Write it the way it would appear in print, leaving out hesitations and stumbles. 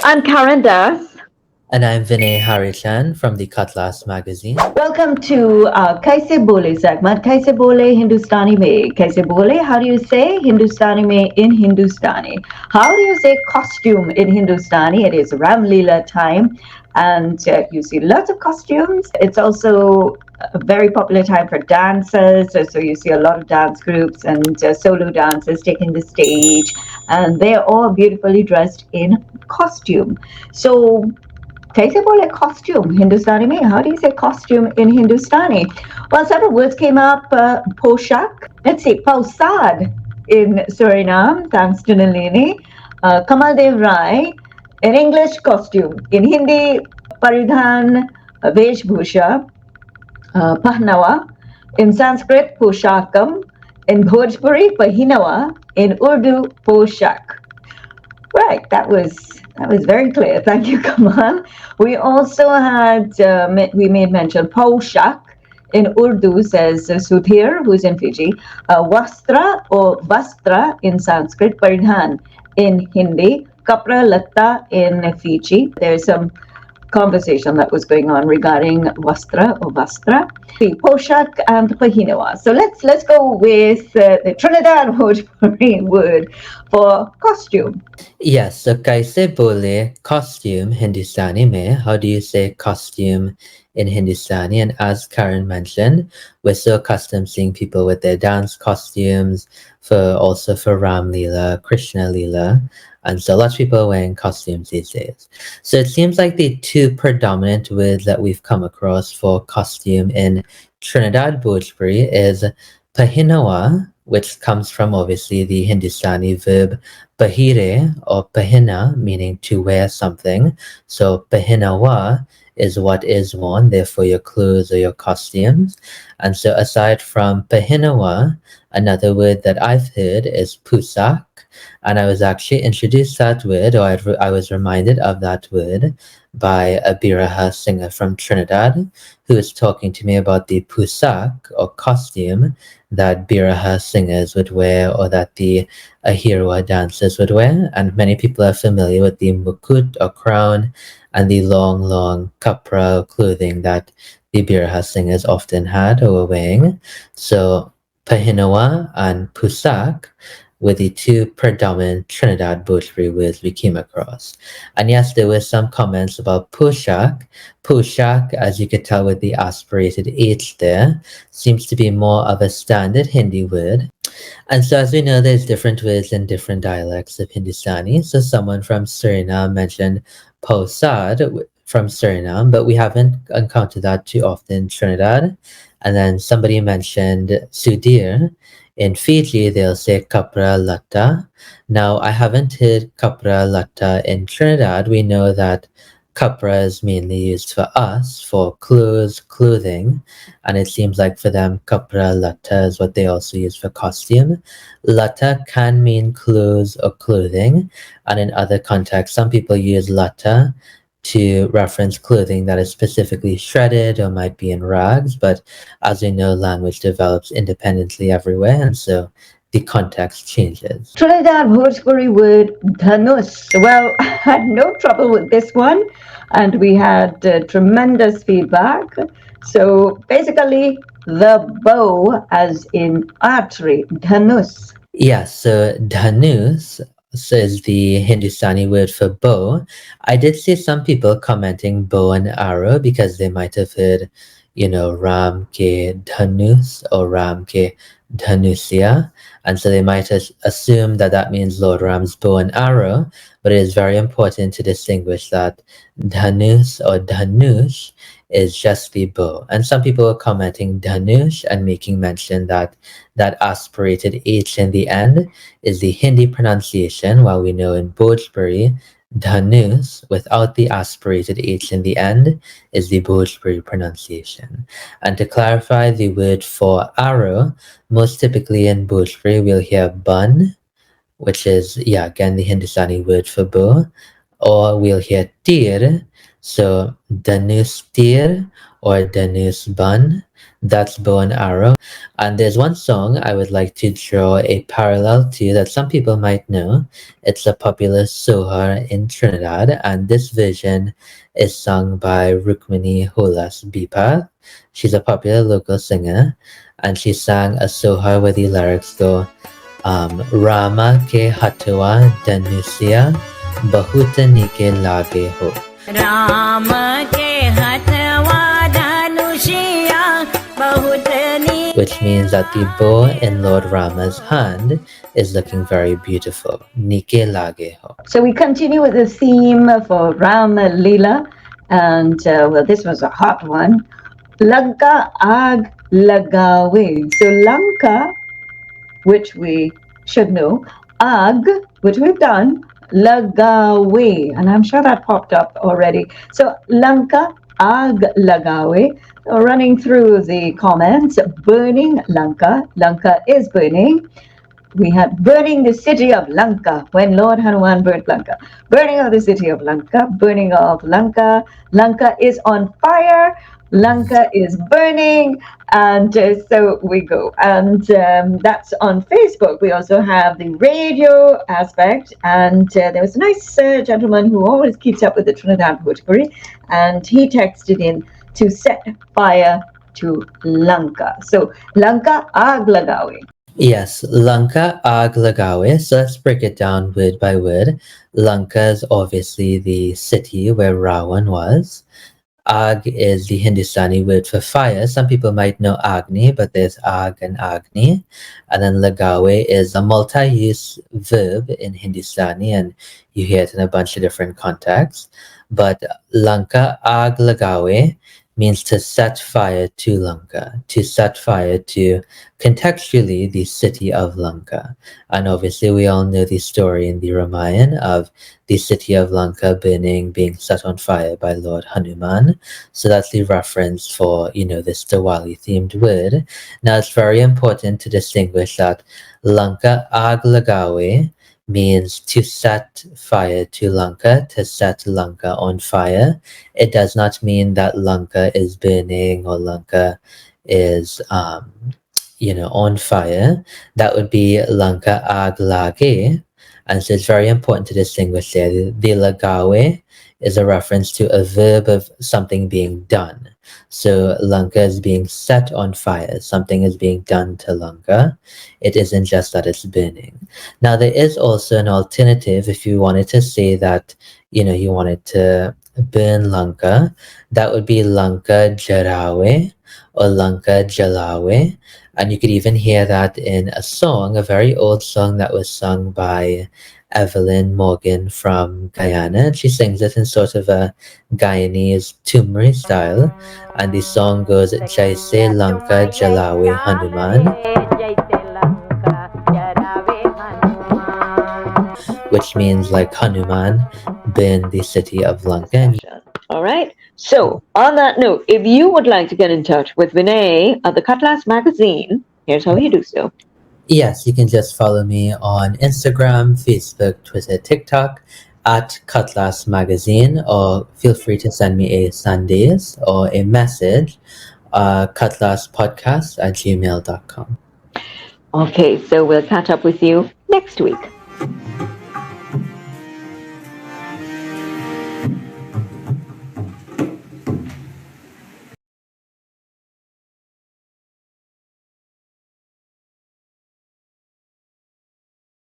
I'm Karen Das. And I'm Vinay Harrichan from the Cutlass magazine. Welcome to Kaise Bole segment. Kaise Bole Hindustani mein. Kaise Bole, how do you say Hindustani mein in Hindustani? How do you say costume in Hindustani? It is Ram Leela time and you see lots of costumes. It's also a very popular time for dancers. So you see a lot of dance groups and solo dancers taking the stage, and they're all beautifully dressed in costume. So कैसे बोले costume Hindustani में? How do you say costume in Hindustani? Well, several words came up. Poshak. Let's see. Pausad in Suriname, thanks to Nalini. Kamal Dev Rai. In English, costume. In Hindi, paridhan, veshbhusha, pahnawa. In Sanskrit, poshakam. In Bhojpuri, pahinawa. In Urdu, poshak. Right, that was very clear. Thank you, Kamal. We also had we made mention Paushak in Urdu says Sudhir, who's in Fiji, Vastra or Vastra in Sanskrit, Paridhan in Hindi, Kapra Latta in Fiji. There's some conversation that was going on regarding Vastra or Vastra, the Poshak and Pahinawa. So let's go with the Trinidad Bhojpuri word for costume. Yes, so kaise bole costume Hindustani mein. How do you say costume in Hindustani? And as Karen mentioned, we're so accustomed seeing people with their dance costumes for Ram Leela, Krishna Leela. And so lots of people are wearing costumes these days. So it seems like the two predominant words that we've come across for costume in Trinidad Bhojpuri is pahinawa, which comes from obviously the Hindustani verb pahire or pahina, meaning to wear something. So pahinawa is what is worn, therefore your clothes or your costumes. And so aside from pahinawa, another word that I've heard is pusak. And I was actually introduced that word, or I was reminded of that word by a biraha singer from Trinidad who was talking to me about the pusak or costume that biraha singers would wear or that the ahirwa dancers would wear. And many people are familiar with the mukut or crown and the long kapra clothing that the biraha singers often had or were wearing. So pahinawa and pusak were the two predominant Trinidad Bhojpuri words we came across. And yes, there were some comments about Poshak. Poshak, as you could tell with the aspirated H there, seems to be more of a standard Hindi word. And so as we know, there's different words in different dialects of Hindustani. So someone from Suriname mentioned Posad from Suriname, but we haven't encountered that too often in Trinidad. And then somebody mentioned Sudhir. In Fiji, they'll say kapra latta. Now, I haven't heard kapra latta in Trinidad. We know that kapra is mainly used for us, for clothes, clothing, and it seems like for them, kapra latta is what they also use for costume. Latta can mean clothes or clothing, and in other contexts, some people use latta to reference clothing that is specifically shredded or might be in rags, but as we know, language develops independently everywhere, and so the context changes. Trinidad Bhojpuri word DHANUS. Well, I had no trouble with this one, and we had tremendous feedback. So basically, the bow, as in archery, DHANUS. Yes, so dhanus is the Hindustani word for bow. I did see some people commenting bow and arrow because they might have heard, Ram ke dhanus or Ram ke dhanusya. And so they might assume that that means Lord Ram's bow and arrow, but it is very important to distinguish that dhanus or dhanush is just the bow. And some people are commenting dhanush and making mention that that aspirated H in the end is the Hindi pronunciation, while we know in Bhojpuri, dhanus without the aspirated H in the end is the Bhojpuri pronunciation. And to clarify the word for arrow, most typically in Bhojpuri we'll hear bun, which is, again, the Hindustani word for bow, or we'll hear tir, so dhanus tir or dhanus ban. That's bow and arrow. And there's one song I would like to draw a parallel to that some people might know. It's a popular sohar in Trinidad, and this version is sung by Rukmini Holas Bipa. She's a popular local singer, and she sang a sohar where the lyrics go, Rama ke hatwa danusia bahuta nike lage ho. Ram के हथवा धनुषिया बहुत which means that the bow in Lord Rama's hand is looking very beautiful. Nike lage ho. So we continue with the theme for Ram Leela, and well, this was a hot one. Lanka ag lagawe. So Lanka, which we should know, ag, which we've done, lagawe, and I'm sure that popped up already. So Lanka ag lagawe, running through the comments, burning Lanka. Lanka is burning. We had burning the city of Lanka when Lord Hanuman burnt Lanka. Burning of the city of Lanka, burning of Lanka. Lanka is on fire. Lanka is burning. And so we go. And that's on Facebook. We also have the radio aspect. And there was a nice gentleman who always keeps up with the Trinidad Bhojpuri. And he texted in to set fire to Lanka. So Lanka ag lagawe. Yes, Lanka ag lagawe. So let's break it down word by word. Lanka is obviously the city where Ravan was. Ag is the Hindustani word for fire. Some people might know Agni, but there's Ag and Agni. And then lagawe is a multi-use verb in Hindustani, and you hear it in a bunch of different contexts. But Lanka ag lagawe means to set fire to Lanka, to set fire to, contextually, the city of Lanka. And obviously we all know the story in the Ramayana of the city of Lanka burning, being set on fire by Lord Hanuman. So that's the reference for, this Diwali themed word. Now it's very important to distinguish that Lanka ag lagawe means to set fire to Lanka, to set Lanka on fire. It does not mean that Lanka is burning or Lanka is, on fire. That would be Lanka ag lage. And so it's very important to distinguish there. The lagawe is a reference to a verb of something being done. So Lanka is being set on fire. Something is being done to Lanka. It isn't just that it's burning. Now, there is also an alternative if you wanted to say that, you wanted to burn Lanka. That would be Lanka jarawe or Lanka jalawe. And you could even hear that in a song, a very old song that was sung by Evelyn Morgan from Guyana. She sings it in sort of a Guyanese Tumri style. And the song goes, Jaise Lanka Jalawe Hanuman, which means like Hanuman burned the city of Lanka. All right. So, on that note, if you would like to get in touch with Vinay of the Cutlass magazine, here's how you do so. Yes, you can just follow me on Instagram, Facebook, Twitter, TikTok at Cutlass Magazine, or feel free to send me a Sundays or a message, cutlasspodcast@gmail.com. Okay, so we'll catch up with you next week.